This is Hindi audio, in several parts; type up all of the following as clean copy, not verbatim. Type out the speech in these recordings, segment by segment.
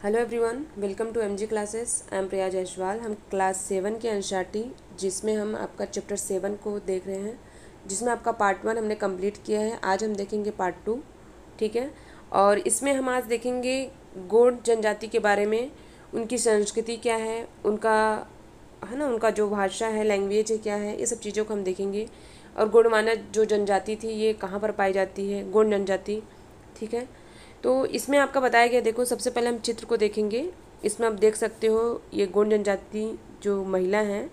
Hello everyone, welcome to MG classes. I am Priya Jaiswal. हम क्लास 7 के एनसीईआरटी जिसमें हम आपका चैप्टर 7 को देख रहे हैं, जिसमें आपका पार्ट 1 हमने कंप्लीट किया है। आज हम देखेंगे पार्ट 2। ठीक है, और इसमें हम आज देखेंगे गोंड जनजाति के बारे में। उनकी संस्कृति क्या है, उनका है ना, उनका जो भाषा है, लैंग्वेज है क्या है, ये सब चीज़ों को हम देखेंगे। और गोंडवाना जो जनजाति थी ये कहाँ पर पाई जाती है, गोंड जनजाति। ठीक है, तो इसमें आपका बताया गया, देखो सबसे पहले हम चित्र को देखेंगे। इसमें आप देख सकते हो ये गोंड जनजाति जो महिला हैं,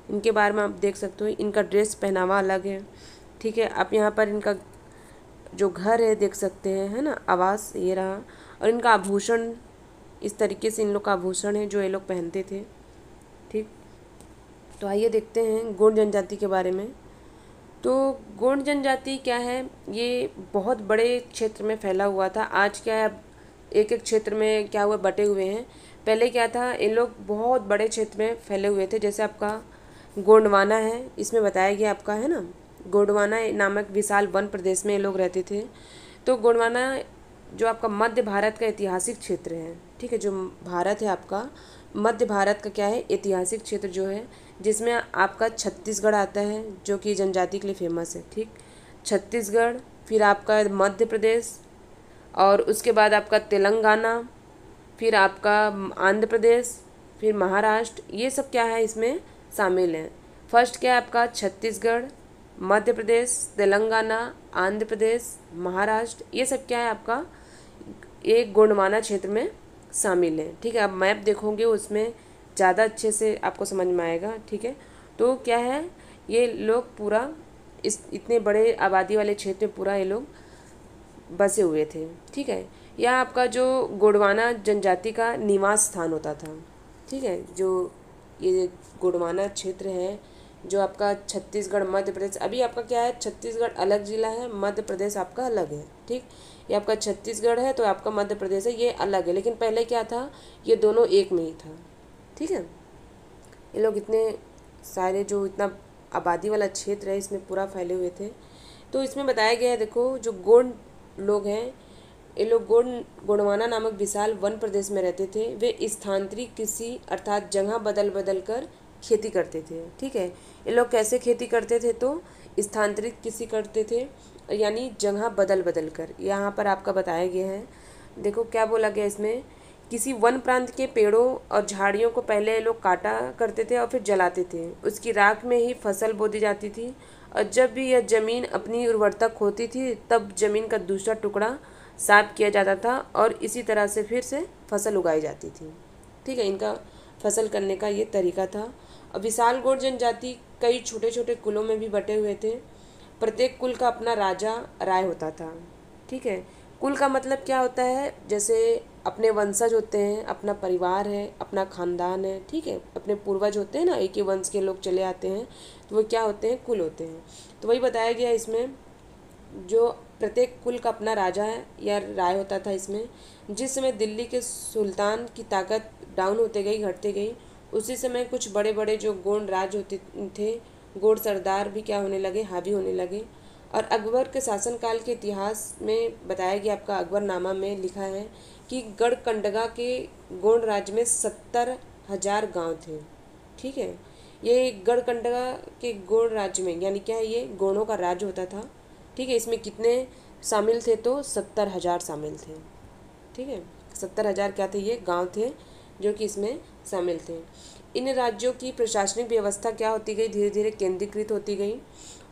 इनके बारे में आप देख सकते हो। इनका ड्रेस पहनावा अलग है। ठीक है, आप यहाँ पर इनका जो घर है देख सकते हैं, है ना, आवास ये रहा। और इनका आभूषण, इस तरीके से इन लोग का आभूषण है जो ये लोग पहनते थे। ठीक, तो आइए देखते हैं गोंड जनजाति के बारे में। तो गोंड जनजाति क्या है, ये बहुत बड़े क्षेत्र में फैला हुआ था। आज क्या है, एक एक क्षेत्र में क्या हुआ, बटे हुए हैं। पहले क्या था, इन लोग बहुत बड़े क्षेत्र में फैले हुए थे। जैसे आपका गोंडवाना है, इसमें बताया गया आपका, है ना, गोंडवाना नामक विशाल वन प्रदेश में ये लोग रहते थे। तो गोंडवाना जो आपका मध्य भारत का ऐतिहासिक क्षेत्र है। ठीक है, जो भारत है आपका, मध्य भारत का क्या है, ऐतिहासिक क्षेत्र जो है, जिसमें आपका छत्तीसगढ़ आता है जो कि जनजाति के लिए फेमस है। ठीक, छत्तीसगढ़, फिर आपका मध्य प्रदेश, और उसके बाद आपका तेलंगाना, फिर आपका आंध्र प्रदेश, फिर महाराष्ट्र, ये सब क्या है इसमें शामिल हैं। फर्स्ट क्या है आपका छत्तीसगढ़, मध्य प्रदेश, तेलंगाना, आंध्र प्रदेश, महाराष्ट्र, ये सब क्या है आपका एक गोंडवाना क्षेत्र में शामिल है। ठीक है, अब मैप देखोगे उसमें ज़्यादा अच्छे से आपको समझ में आएगा। ठीक है, तो क्या है, ये लोग पूरा इस इतने बड़े आबादी वाले क्षेत्र में पूरा ये लोग बसे हुए थे। ठीक है, यह आपका जो गोंडवाना जनजाति का निवास स्थान होता था। ठीक है, जो ये गोंडवाना क्षेत्र है जो आपका छत्तीसगढ़, मध्य प्रदेश, अभी आपका क्या है, छत्तीसगढ़ अलग जिला है, मध्य प्रदेश आपका अलग है। ठीक, ये आपका छत्तीसगढ़ है तो आपका मध्य प्रदेश है, ये अलग है। लेकिन पहले क्या था, ये दोनों एक में ही था। ठीक है, ये लोग इतने सारे जो इतना आबादी वाला क्षेत्र है इसमें पूरा फैले हुए थे। तो इसमें बताया गया है, देखो जो गोंड लोग हैं, ये लोग गोंडवाना नामक विशाल वन प्रदेश में रहते थे। वे स्थानांतरित कृषि अर्थात जगह बदल बदल कर खेती करते थे। ठीक है, ये लोग कैसे खेती करते थे, तो स्थानांतरित कृषि करते थे, यानी जगह बदल बदल कर। यहाँ पर आपका बताया गया है, देखो क्या बोला गया इसमें, किसी वन प्रांत के पेड़ों और झाड़ियों को पहले ये लोग काटा करते थे और फिर जलाते थे। उसकी राख में ही फसल बो दी जाती थी, और जब भी यह जमीन अपनी उर्वरता खोती थी तब जमीन का दूसरा टुकड़ा साफ किया जाता था और इसी तरह से फिर से फसल उगाई जाती थी। ठीक है, इनका फसल करने का ये तरीका था। और विशाल गोंड जनजाति कई छोटे छोटे कुलों में भी बटे हुए थे। प्रत्येक कुल का अपना राजा राय होता था। ठीक है, कुल का मतलब क्या होता है, जैसे अपने वंशज होते हैं, अपना परिवार है, अपना खानदान है। ठीक है, अपने पूर्वज होते हैं ना, एक ही वंश के लोग चले आते हैं तो वो क्या होते हैं, कुल होते हैं। तो वही बताया गया इसमें, जो प्रत्येक कुल का अपना राजा है या राय होता था इसमें। जिस समय दिल्ली के सुल्तान की ताकत डाउन होते गई, घटते गई, उसी समय कुछ बड़े बड़े जो गोंड राज होते थे, गोंड सरदार भी क्या होने लगे, हावी होने लगे। और अकबर के शासनकाल के इतिहास में बताया गया, आपका अकबरनामा में लिखा है कि गढ़कंडगा के गोंड राज्य में 70,000 गांव थे। ठीक है, ये गढ़कंडगा के गोंड राज्य में, यानी क्या है, ये गोंडों का राज्य होता था। ठीक है, इसमें कितने शामिल थे, तो 70,000 शामिल थे। ठीक है, 70,000 क्या थे, ये गांव थे जो कि इसमें शामिल थे। इन राज्यों की प्रशासनिक व्यवस्था क्या होती गई, धीरे धीरे केंद्रीकृत होती गई,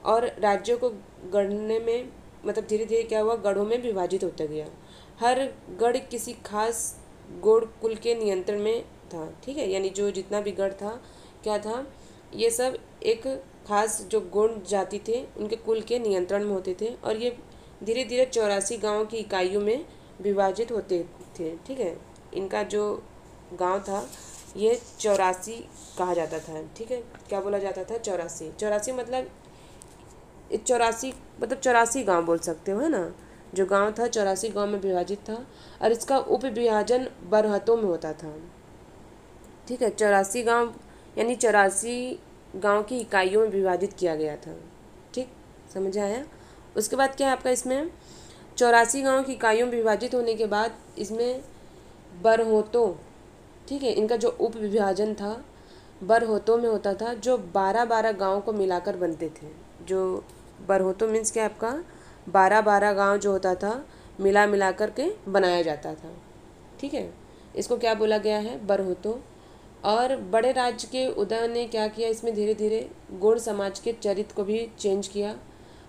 और राज्यों को गढ़ने में, मतलब धीरे धीरे क्या हुआ, गढ़ों में विभाजित होता गया। हर गढ़ किसी खास गोंड कुल के नियंत्रण में था। ठीक है, यानी जो जितना भी गढ़ था क्या था, ये सब एक खास जो गोंड जाति थे उनके कुल के नियंत्रण में होते थे, और ये धीरे धीरे 84 गाँव की इकाइयों में विभाजित होते थे। ठीक है, इनका जो गांव था ये 84 कहा जाता था। ठीक है, क्या बोला जाता था, 84। 84 मतलब 84 गांव बोल सकते हो, है ना। जो गांव था 84 गांव में विभाजित था, और इसका उप विभाजन बरहतों में होता था। ठीक है, 84 गांव यानी 84 गांव की इकाइयों में विभाजित किया गया था। ठीक, समझ आया। उसके बाद क्या है आपका इसमें, 84 गांव की इकाइयों में विभाजित होने के बाद इसमें बरहोतो, ठीक है, इनका जो उप विभाजन था बरहोतो में होता था, जो 12-12 गाँव को मिलाकर बनते थे। जो बरहोतो मीन्स क्या आपका 12-12 गाँव जो होता था मिला मिला कर के बनाया जाता था, ठीक है, इसको क्या बोला गया है, बरहोतो। और बड़े राज्य के उदय ने क्या किया, इसमें धीरे धीरे गौड़ समाज के चरित्र को भी चेंज किया,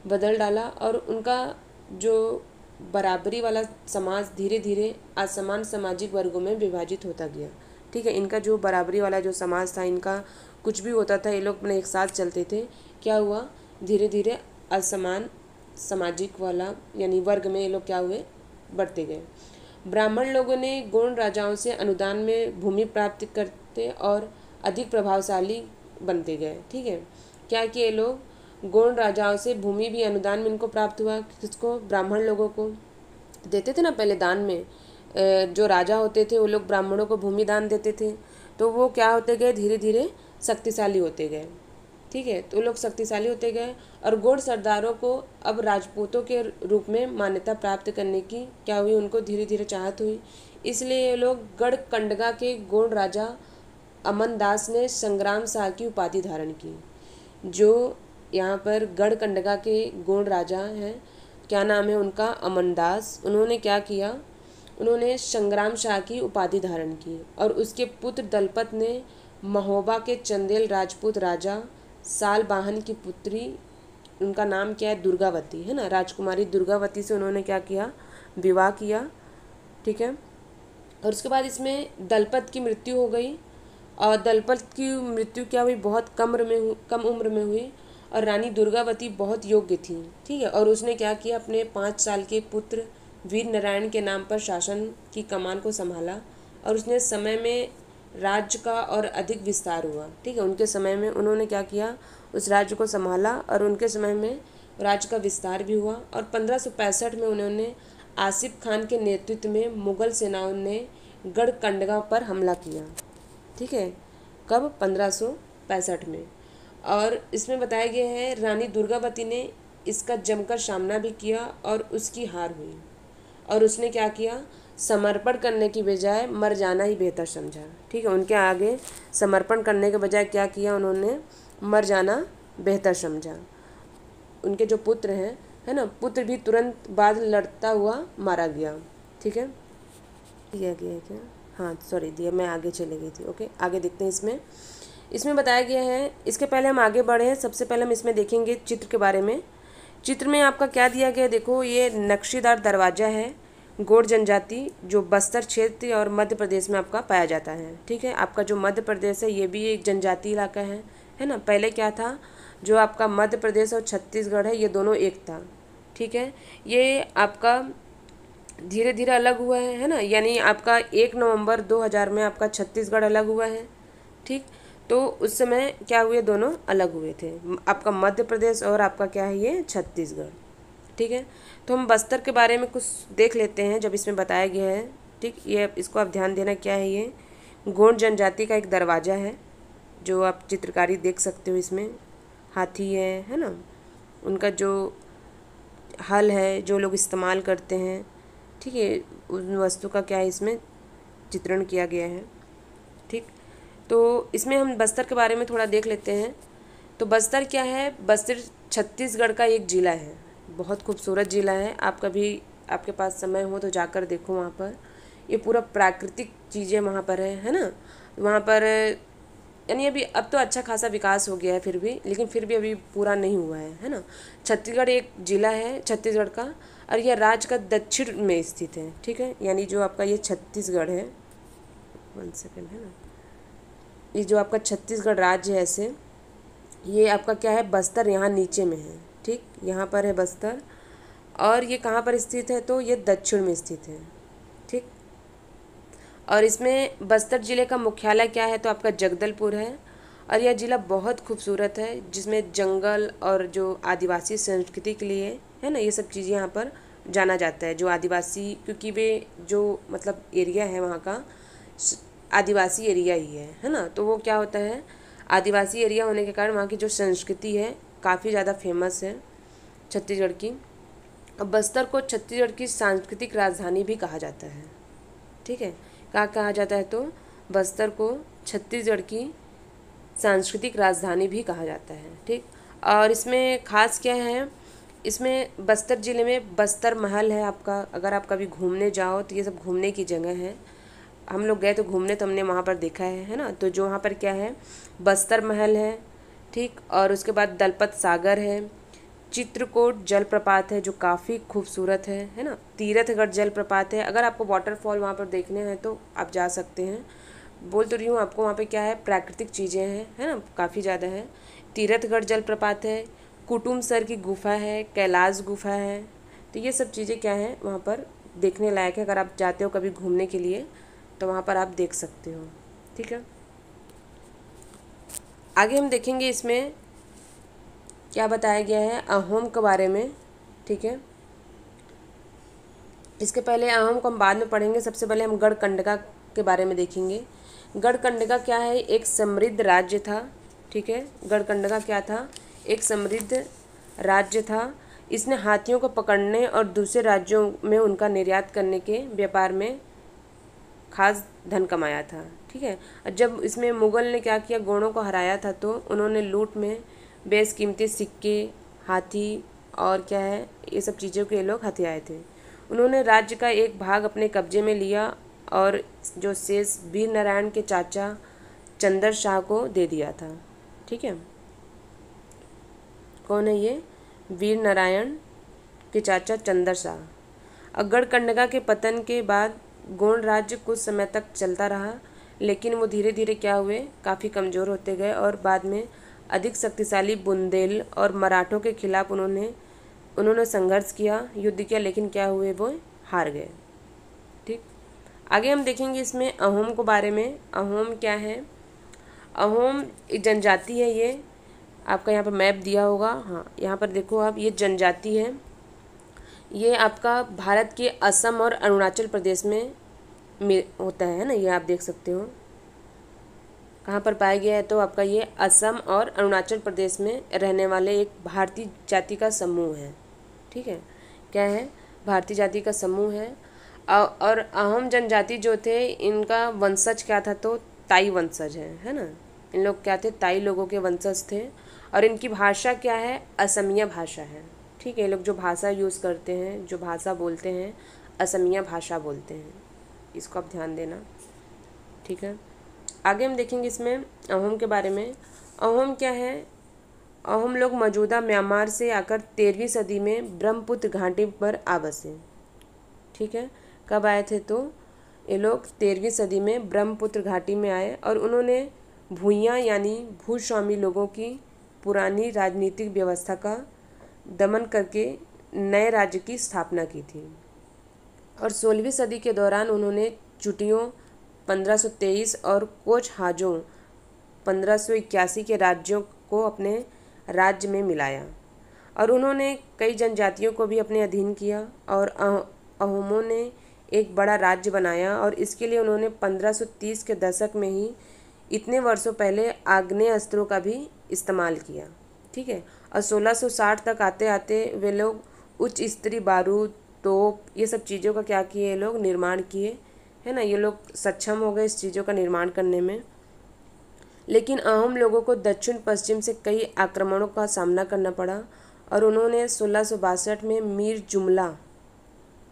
बदल डाला, और उनका जो बराबरी वाला समाज धीरे धीरे असमान सामाजिक वर्गों में विभाजित होता गया, ठीक है। इनका जो बराबरी वाला जो समाज था, इनका कुछ भी होता था ये लोग अपने एक साथ चलते थे, क्या हुआ, धीरे धीरे असमान सामाजिक वाला यानी वर्ग में ये लोग क्या हुए, बढ़ते गए। ब्राह्मण लोगों ने गौड़ राजाओं से अनुदान में भूमि प्राप्त करते और अधिक प्रभावशाली बनते गए, ठीक है। क्या कि ये लोग गौड़ राजाओं से भूमि भी अनुदान में इनको प्राप्त हुआ, किसको, ब्राह्मण लोगों को देते थे ना पहले दान में, जो राजा होते थे वो लोग ब्राह्मणों को भूमि दान देते थे, तो वो क्या होते गए, धीरे धीरे शक्तिशाली होते गए, ठीक है। तो लोग शक्तिशाली होते गए और गौड़ सरदारों को अब राजपूतों के रूप में मान्यता प्राप्त करने की क्या हुई, उनको धीरे धीरे चाहत हुई। इसलिए ये लोग गढ़कंडगा के गौड़ राजा अमनदास ने संग्राम शाह की उपाधि धारण की। जो यहाँ पर गढ़कंडगा के गौड़ राजा हैं, क्या नाम है उनका, अमनदास, उन्होंने क्या किया, उन्होंने संग्राम शाह की उपाधि धारण की, और उसके पुत्र दलपत ने महोबा के चंदेल राजपूत राजा सालबाहन की पुत्री, उनका नाम क्या है, दुर्गावती, है ना, राजकुमारी दुर्गावती से उन्होंने क्या किया, विवाह किया, ठीक है। और उसके बाद इसमें दलपत की मृत्यु हो गई, और दलपत की मृत्यु क्या हुई, बहुत कम उम्र में हुई, और रानी दुर्गावती बहुत योग्य थी, ठीक है। और उसने क्या किया, अपने 5 साल के पुत्र वीर नारायण के नाम पर शासन की कमान को संभाला, और उसने समय में राज्य का और अधिक विस्तार हुआ, ठीक है। उनके समय में उन्होंने क्या किया, उस राज्य को संभाला, और उनके समय में राज्य का विस्तार भी हुआ। और 1565 में उन्होंने आसिफ खान के नेतृत्व में मुगल सेनाओं ने गढ़कंडगा पर हमला किया, ठीक है, कब, 1565 में। और इसमें बताया गया है रानी दुर्गावती ने इसका जमकर सामना भी किया और उसकी हार हुई, और उसने क्या किया, समर्पण करने की बजाय मर जाना ही बेहतर समझा, ठीक है। उनके आगे समर्पण करने के बजाय क्या किया, उन्होंने मर जाना बेहतर समझा। उनके जो पुत्र हैं, है ना, पुत्र भी तुरंत बाद लड़ता हुआ मारा गया, ठीक है। दिया गया है क्या, हाँ सॉरी दिया, मैं आगे चले गई थी, ओके, आगे देखते हैं। इसमें बताया गया है, इसके पहले हम आगे बढ़े हैं, सबसे पहले हम इसमें देखेंगे चित्र के बारे में। चित्र में आपका क्या दिया गया है, देखो ये नक्शीदार दरवाज़ा है, गौड़ जनजाति जो बस्तर क्षेत्र और मध्य प्रदेश में आपका पाया जाता है, ठीक है। आपका जो मध्य प्रदेश है ये भी एक जनजाति इलाका है ना। पहले क्या था, जो आपका मध्य प्रदेश और छत्तीसगढ़ है ये दोनों एक था, ठीक है। ये आपका धीरे धीरे अलग हुआ है ना, यानी आपका 1 नवंबर 2000 में आपका छत्तीसगढ़ अलग हुआ है, ठीक। तो उस समय क्या हुए, दोनों अलग हुए थे, आपका मध्य प्रदेश और आपका क्या है ये छत्तीसगढ़, ठीक है। तो हम बस्तर के बारे में कुछ देख लेते हैं जब इसमें बताया गया है, ठीक। ये इसको आप ध्यान देना, क्या है ये, गौड़ जनजाति का एक दरवाज़ा है, जो आप चित्रकारी देख सकते हो, इसमें हाथी है ना, उनका जो हल है जो लोग इस्तेमाल करते हैं, ठीक है, उन वस्तु का क्या है इसमें चित्रण किया गया है, ठीक। तो इसमें हम बस्तर के बारे में थोड़ा देख लेते हैं। तो बस्तर क्या है, बस्तर छत्तीसगढ़ का एक ज़िला है, बहुत खूबसूरत ज़िला है। आप कभी आपके पास समय हो तो जाकर देखो वहाँ पर, ये पूरा प्राकृतिक चीज़ें वहाँ पर है ना। वहाँ पर यानी अभी अब तो अच्छा खासा विकास हो गया है फिर भी, लेकिन फिर भी अभी पूरा नहीं हुआ है ना। छत्तीसगढ़ एक ज़िला है छत्तीसगढ़ का, और यह राज्य का दक्षिण में स्थित है, ठीक है। यानी जो आपका ये छत्तीसगढ़ है, 1 सेकेंड, है ना, ये जो आपका छत्तीसगढ़ राज्य है, ऐसे ये आपका क्या है, बस्तर यहाँ नीचे में है, ठीक, यहाँ पर है बस्तर, और ये कहाँ पर स्थित है, तो ये दक्षिण में स्थित है, ठीक। और इसमें बस्तर ज़िले का मुख्यालय क्या है, तो आपका जगदलपुर है। और यह ज़िला बहुत खूबसूरत है, जिसमें जंगल और जो आदिवासी संस्कृति के लिए है ना, ये सब चीज़ें यहाँ पर जाना जाता है, जो आदिवासी, क्योंकि वे जो मतलब एरिया है वहाँ का आदिवासी एरिया ही है ना। तो वो क्या होता है, आदिवासी एरिया होने के कारण वहाँ की जो संस्कृति है काफ़ी ज़्यादा फेमस है छत्तीसगढ़ की। अब बस्तर को छत्तीसगढ़ की सांस्कृतिक राजधानी भी कहा जाता है, ठीक है, क्या कहा जाता है, तो बस्तर को छत्तीसगढ़ की सांस्कृतिक राजधानी भी कहा जाता है। ठीक, और इसमें खास क्या है, इसमें बस्तर ज़िले में बस्तर महल है आपका। अगर आप कभी घूमने जाओ तो ये सब घूमने की जगह है। हम लोग गए तो घूमने, तो हमने वहाँ पर देखा है ना। तो जो वहाँ पर क्या है, बस्तर महल है, ठीक, और उसके बाद दलपत सागर है, चित्रकूट जलप्रपात है जो काफ़ी खूबसूरत है ना। तीरथगढ़ जलप्रपात है। अगर आपको वाटरफॉल वहाँ पर देखने हैं तो आप जा सकते हैं। बोल तो रही हूँ आपको, वहाँ पे क्या है, प्राकृतिक चीज़ें हैं, है ना, काफ़ी ज़्यादा है। तीरथगढ़ जलप्रपात है, कुटुमसर की गुफा है, कैलाश गुफा है। तो ये सब चीज़ें क्या है, वहाँ पर देखने लायक है। अगर आप जाते हो कभी घूमने के लिए तो वहाँ पर आप देख सकते हो। ठीक है, आगे हम देखेंगे इसमें क्या बताया गया है अहोम के बारे में। ठीक है, इसके पहले अहोम को हम बाद में पढ़ेंगे। सबसे पहले हम गढ़कंडका के बारे में देखेंगे। गढ़कंडका क्या है, एक समृद्ध राज्य था। ठीक है, गढ़कंडका क्या था, एक समृद्ध राज्य था। इसने हाथियों को पकड़ने और दूसरे राज्यों में उनका निर्यात करने के व्यापार में खास धन कमाया था। ठीक है, जब इसमें मुगल ने क्या किया, गोंडों को हराया था, तो उन्होंने लूट में बेशकीमती सिक्के, हाथी और क्या है, ये सब चीज़ों के लोग हथियाए थे। उन्होंने राज्य का एक भाग अपने कब्जे में लिया और जो शेष वीर नारायण के चाचा चंदर शाह को दे दिया था। ठीक है, कौन है ये, वीर नारायण के चाचा चंदर शाह। गढ़कंडका के पतन के बाद गोंड राज्य कुछ समय तक चलता रहा, लेकिन वो धीरे धीरे क्या हुए, काफ़ी कमज़ोर होते गए और बाद में अधिक शक्तिशाली बुंदेल और मराठों के खिलाफ उन्होंने संघर्ष किया, युद्ध किया, लेकिन क्या हुए, वो हार गए। ठीक, आगे हम देखेंगे इसमें अहोम के बारे में। अहोम क्या है, अहोम एक जनजाति है। ये आपका यहाँ पर मैप दिया होगा, हाँ, यहाँ पर देखो आप, ये जनजाति है। ये आपका भारत के असम और अरुणाचल प्रदेश में होता है ना, ये आप देख सकते हो कहाँ पर पाया गया है, तो आपका ये असम और अरुणाचल प्रदेश में रहने वाले एक भारतीय जाति का समूह है। ठीक है, क्या है, भारतीय जाति का समूह है। और अहोम जनजाति जो थे, इनका वंशज क्या था, तो ताई वंशज है ना। इन लोग क्या थे, ताई लोगों के वंशज थे। और इनकी भाषा क्या है, असमिया भाषा है। ठीक है, ये लोग जो भाषा यूज़ करते हैं, जो भाषा बोलते हैं, असमिया भाषा बोलते हैं, इसको आप ध्यान देना। ठीक है, आगे हम देखेंगे इसमें अहोम के बारे में। अहोम क्या है, अहोम लोग मौजूदा म्यांमार से आकर 13वीं सदी में ब्रह्मपुत्र घाटी पर आ बसे। ठीक है, कब आए थे, तो ये लोग 13वीं सदी में ब्रह्मपुत्र घाटी में आए और उन्होंने भूइयाँ यानी भूस्वामी लोगों की पुरानी राजनीतिक व्यवस्था का दमन करके नए राज्य की स्थापना की थी। और 16वीं सदी के दौरान उन्होंने चुटियों 1523 और कोच हाजों 1581 के राज्यों को अपने राज्य में मिलाया। और उन्होंने कई जनजातियों को भी अपने अधीन किया और अहोमों ने एक बड़ा राज्य बनाया। और इसके लिए उन्होंने 1530 के दशक में ही इतने वर्षों पहले आग्नेय अस्त्रों का भी इस्तेमाल किया। ठीक है, और 1660 तक आते आते वे लोग उच्च स्तरीय बारूद, तोप, ये सब चीज़ों का क्या किए, ये लोग निर्माण किए, है ना। ये लोग सक्षम हो गए इस चीज़ों का निर्माण करने में। लेकिन अहोम लोगों को दक्षिण पश्चिम से कई आक्रमणों का सामना करना पड़ा और उन्होंने 1662 में मीर जुमला,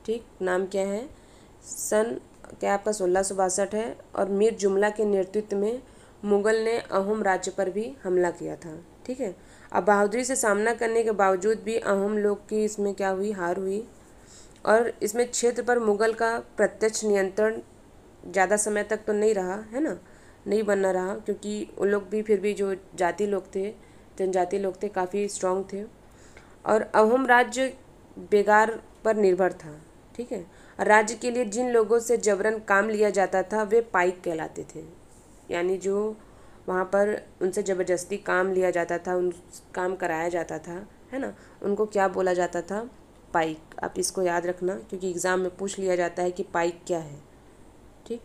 ठीक, नाम क्या है, सन क्या आपका 1662 है, और मीर जुमला के नेतृत्व में मुगल ने अहोम राज्य पर भी हमला किया था। ठीक है, अब बहादुरी से सामना करने के बावजूद भी अहोम लोग की इसमें क्या हुई, हार हुई। और इसमें क्षेत्र पर मुगल का प्रत्यक्ष नियंत्रण ज़्यादा समय तक तो नहीं रहा, है ना, नहीं बना रहा, क्योंकि उन लोग भी फिर भी जो जाति लोग थे, जनजाति लोग थे, काफ़ी स्ट्रांग थे। और अहोम राज्य बेगार पर निर्भर था। ठीक है, राज्य के लिए जिन लोगों से जबरन काम लिया जाता था वे पाइक कहलाते थे। यानी जो वहाँ पर उनसे ज़बरदस्ती काम लिया जाता था, उन काम कराया जाता था, है ना, उनको क्या बोला जाता था, पाइक। आप इसको याद रखना क्योंकि एग्ज़ाम में पूछ लिया जाता है कि पाइक क्या है। ठीक,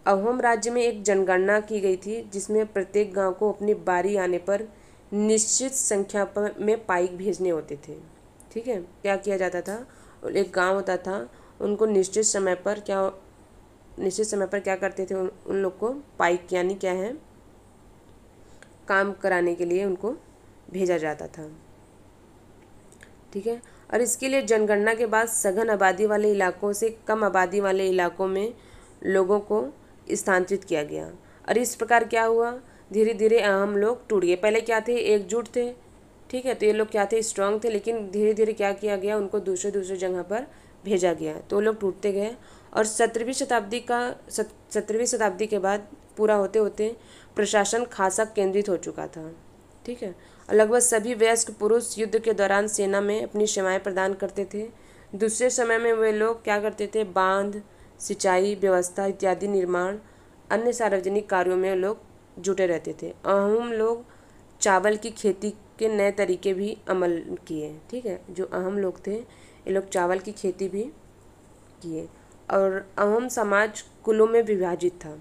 अहोम राज्य में एक जनगणना की गई थी जिसमें प्रत्येक गांव को अपनी बारी आने पर निश्चित संख्या में पाइक भेजने होते थे। ठीक है, क्या किया जाता था, एक गांव होता था, उनको निश्चित समय पर क्या निश्चित समय पर क्या करते थे, उन लोग को पाइक यानी क्या है, काम कराने के लिए उनको भेजा जाता था। ठीक है। और इसके लिए जनगणना के बाद सघन आबादी वाले इलाकों से कम आबादी वाले इलाकों में लोगों को स्थानांतरित किया गया। और इस प्रकार क्या हुआ, धीरे धीरे अहम लोग टूट गए। पहले क्या थे, एकजुट थे। ठीक है, तो ये लोग क्या थे, स्ट्रांग थे, लेकिन धीरे धीरे क्या किया गया, उनको दूसरे दूसरे जगह पर भेजा गया, तो वो लोग टूटते गए। और 17वीं शताब्दी के बाद पूरा होते होते प्रशासन खासा केंद्रित हो चुका था। ठीक है। और लगभग सभी वयस्क पुरुष युद्ध के दौरान सेना में अपनी सेवाएं प्रदान करते थे। दूसरे समय में वे लोग क्या करते थे, बांध, सिंचाई व्यवस्था इत्यादि निर्माण, अन्य सार्वजनिक कार्यों में लोग जुटे रहते थे। अहम लोग चावल की खेती के नए तरीके भी अमल किए। ठीक है, जो अहम लोग थे ये लोग चावल की खेती भी किए। और अहम समाज कुलों में विभाजित था।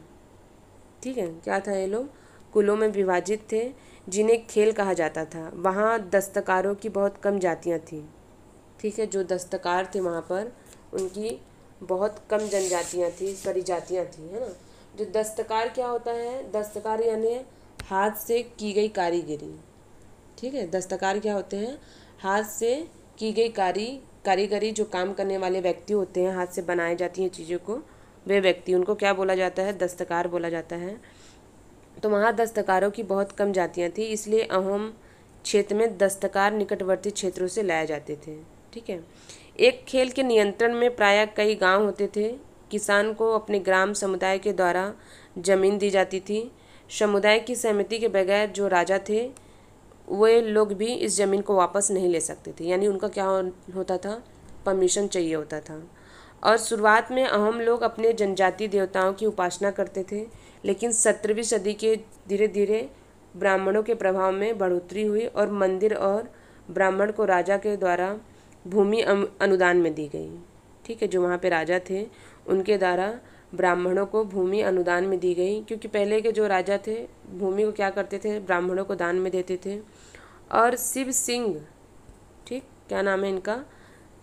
ठीक है, क्या था, ये लोग कुलों में विभाजित थे जिन्हें खेल कहा जाता था। वहाँ दस्तकारों की बहुत कम जातियाँ थीं। ठीक है, जो दस्तकार थे वहाँ पर उनकी बहुत कम जनजातियाँ थी, सॉरी जातियाँ थी, है ना। जो दस्तकार क्या होता है, दस्तकार यानी हाथ से की गई कारीगरी। ठीक है, दस्तकार क्या होते हैं, हाथ से की गई कारीगरी, जो काम करने वाले व्यक्ति होते हैं, हाथ से बनाई जाती हैं चीज़ों को, वे व्यक्ति, उनको क्या बोला जाता है, दस्तकार बोला जाता है। तो वहाँ दस्तकारों की बहुत कम जातियाँ थी, इसलिए अहम क्षेत्र में दस्तकार निकटवर्ती क्षेत्रों से लाए जाते थे। ठीक है। एक खेल के नियंत्रण में प्रायः कई गांव होते थे। किसान को अपने ग्राम समुदाय के द्वारा जमीन दी जाती थी। समुदाय की सहमति के बगैर जो राजा थे वे लोग भी इस ज़मीन को वापस नहीं ले सकते थे, यानी उनका क्या होता था, परमिशन चाहिए होता था। और शुरुआत में अहम लोग अपने जनजातीय देवताओं की उपासना करते थे, लेकिन 17वीं सदी के धीरे धीरे ब्राह्मणों के प्रभाव में बढ़ोतरी हुई और मंदिर और ब्राह्मण को राजा के द्वारा भूमि अनुदान में दी गई। ठीक है, जो वहाँ पे राजा थे उनके द्वारा ब्राह्मणों को भूमि अनुदान में दी गई, क्योंकि पहले के जो राजा थे भूमि को क्या करते थे, ब्राह्मणों को दान में देते थे। और शिव सिंह, ठीक, क्या नाम है इनका,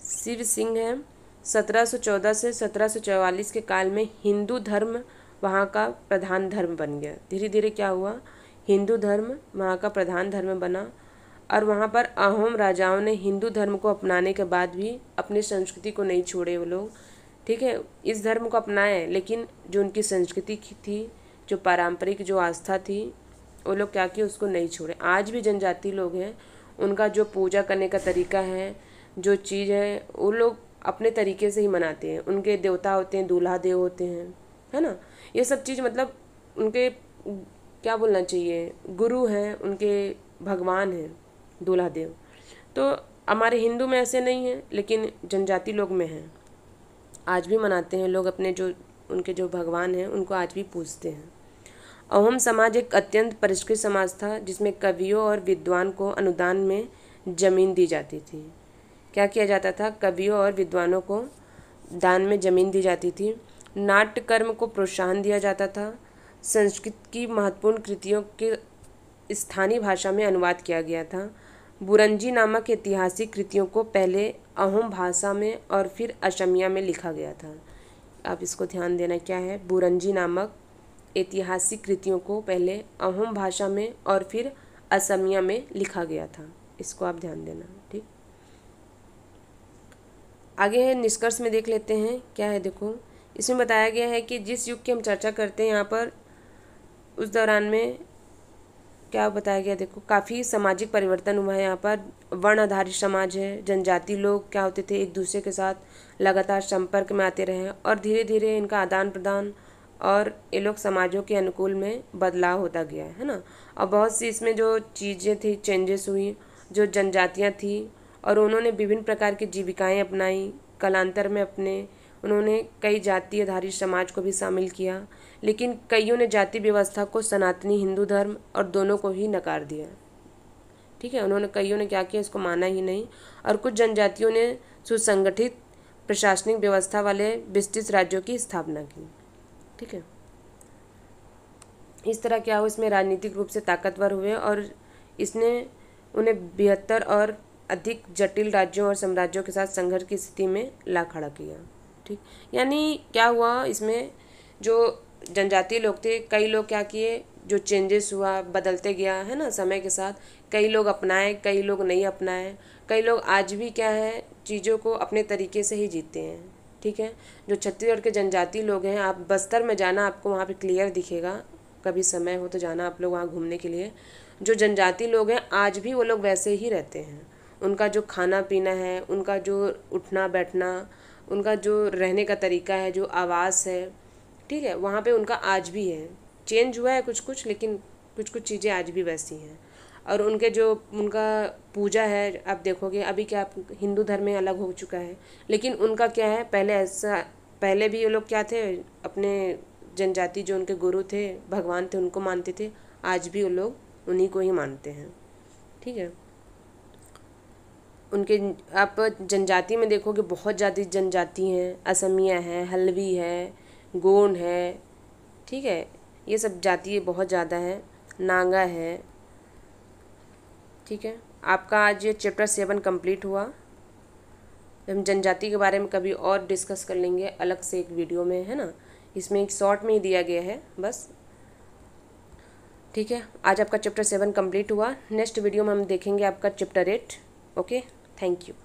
शिव सिंह है, 1714 से 1744 के काल में हिंदू धर्म वहाँ का प्रधान धर्म बन गया। धीरे धीरे क्या हुआ, हिंदू धर्म वहाँ का प्रधान धर्म बना। और वहाँ पर अहोम राजाओं ने हिंदू धर्म को अपनाने के बाद भी अपनी संस्कृति को नहीं छोड़े वो लोग। ठीक है, इस धर्म को अपनाए, लेकिन जो उनकी संस्कृति थी, जो पारंपरिक जो आस्था थी, वो लोग क्या किए, उसको नहीं छोड़े। आज भी जनजाति लोग हैं, उनका जो पूजा करने का तरीका है, जो चीज़ है, वो लोग अपने तरीके से ही मनाते हैं। उनके देवता होते हैं, दूल्हा देव होते हैं, है ना। ये सब चीज़ मतलब उनके क्या बोलना चाहिए, गुरु हैं, उनके भगवान हैं दूल्हा देव। तो हमारे हिंदू में ऐसे नहीं है, लेकिन जनजाति लोग में हैं, आज भी मनाते हैं लोग। अपने जो उनके जो भगवान हैं उनको आज भी पूजते हैं। अहोम समाज एक अत्यंत परिष्कृत समाज था, जिसमें कवियों और विद्वान को अनुदान में जमीन दी जाती थी। क्या किया जाता था, कवियों और विद्वानों को दान में जमीन दी जाती थी। नाट्य कर्म को प्रोत्साहन दिया जाता था। संस्कृत की महत्वपूर्ण कृतियों के स्थानीय भाषा में अनुवाद किया गया था। बुरंजी नामक ऐतिहासिक कृतियों को पहले अहोम भाषा में और फिर असमिया में लिखा गया था। आप इसको ध्यान देना, क्या है, बुरंजी नामक ऐतिहासिक कृतियों को पहले अहोम भाषा में और फिर असमिया में लिखा गया था। इसको आप ध्यान देना। ठीक, आगे है निष्कर्ष में देख लेते हैं क्या है। देखो, इसमें बताया गया है कि जिस युग की हम चर्चा करते हैं यहाँ पर, उस दौरान में क्या बताया गया, देखो काफ़ी सामाजिक परिवर्तन हुआ है। यहाँ पर वर्ण आधारित समाज है, जनजाति लोग क्या होते थे, एक दूसरे के साथ लगातार संपर्क में आते रहे और धीरे धीरे इनका आदान प्रदान और ये लोग समाजों के अनुकूल में बदलाव होता गया है ना। और बहुत सी इसमें जो चीज़ें थी, चेंजेस हुई, जो जनजातियाँ थी और उन्होंने विभिन्न प्रकार की जीविकाएँ अपनाई। कालांतर में उन्होंने कई जाति आधारित समाज को भी शामिल किया, लेकिन कईयों ने जाति व्यवस्था को सनातनी हिंदू धर्म और दोनों को ही नकार दिया। ठीक है, कईयों ने क्या किया, इसको माना ही नहीं। और कुछ जनजातियों ने सुसंगठित प्रशासनिक व्यवस्था वाले विस्तृत राज्यों की स्थापना की। ठीक है, इस तरह क्या हुआ, इसमें राजनीतिक रूप से ताकतवर हुए और इसने उन्हें 72 और अधिक जटिल राज्यों और साम्राज्यों के साथ संघर्ष की स्थिति में ला खड़ा किया। ठीक, यानी क्या हुआ, इसमें जो जनजातीय लोग थे, कई लोग क्या किए, जो चेंजेस हुआ बदलते गया है ना समय के साथ, कई लोग अपनाए, कई लोग नहीं अपनाए, कई लोग आज भी क्या है चीज़ों को अपने तरीके से ही जीते हैं। ठीक है, जो छत्तीसगढ़ के जनजातीय लोग हैं, आप बस्तर में जाना, आपको वहाँ पे क्लियर दिखेगा, कभी समय हो तो जाना आप लोग वहाँ घूमने के लिए। जो जनजातीय लोग हैं आज भी वो लोग वैसे ही रहते हैं। उनका जो खाना पीना है, उनका जो उठना बैठना, उनका जो रहने का तरीका है, जो आवास है, ठीक है, वहाँ पे उनका आज भी है। चेंज हुआ है कुछ कुछ, लेकिन कुछ कुछ चीज़ें आज भी वैसी हैं। और उनके जो उनका पूजा है, आप देखोगे अभी क्या हिंदू धर्म में अलग हो चुका है, लेकिन उनका क्या है, पहले ऐसा, पहले भी ये लोग क्या थे, अपने जनजाति जो उनके गुरु थे, भगवान थे, उनको मानते थे। आज भी वो लोग उन्हीं को ही मानते हैं। ठीक है, उनके आप जनजाति में देखोगे बहुत ज़्यादा जनजाति हैं, असमिया है, हल्बी है, गोंड है, ठीक है, ये सब जाति बहुत ज़्यादा है, नागा है। ठीक है, आपका आज ये चैप्टर 7 कंप्लीट हुआ। हम जनजाति के बारे में कभी और डिस्कस कर लेंगे अलग से एक वीडियो में, है ना, इसमें एक शॉर्ट में ही दिया गया है बस। ठीक है, आज आपका चैप्टर 7 कंप्लीट हुआ। नेक्स्ट वीडियो में हम देखेंगे आपका चैप्टर 8। Okay, thank you.